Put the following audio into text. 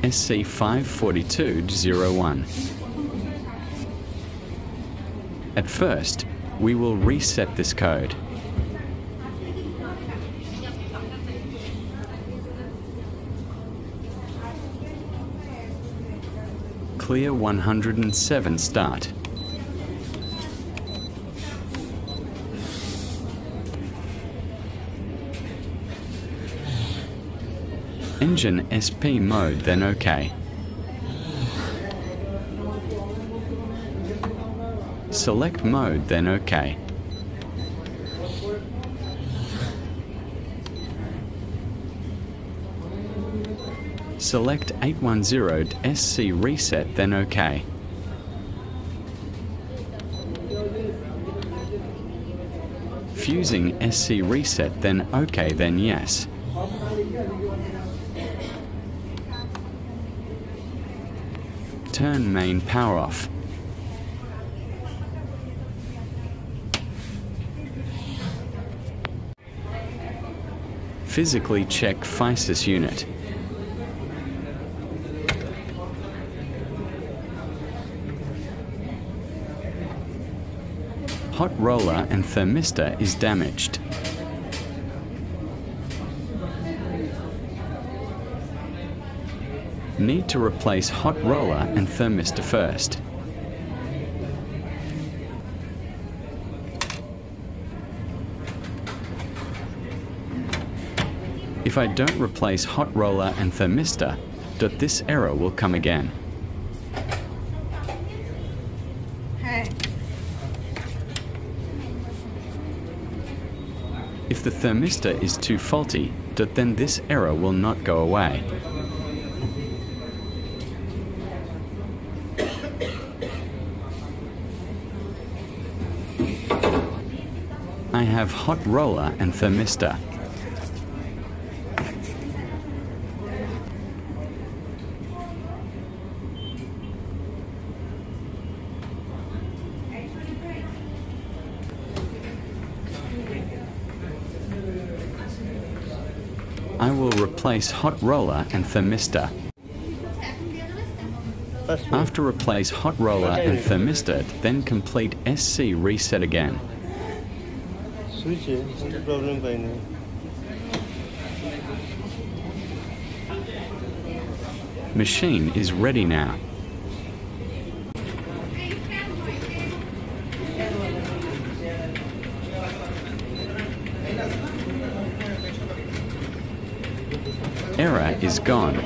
SC54201. At first, we will reset this code. Clear 107 start. Engine SP mode, then OK. Select mode, then OK. Select 810 SC reset, then OK. Fusing SC reset, then OK, then yes. Turn main power off. Physically check physis unit. Hot roller and thermistor is damaged. Need to replace hot roller and thermistor first. If I don't replace hot roller and thermistor, this error will come again. If the thermistor is too faulty, then this error will not go away. I have hot roller and thermistor. I will replace hot roller and thermistor. After replace hot roller and thermistor, then complete SC reset again. Machine is ready now. Error is gone.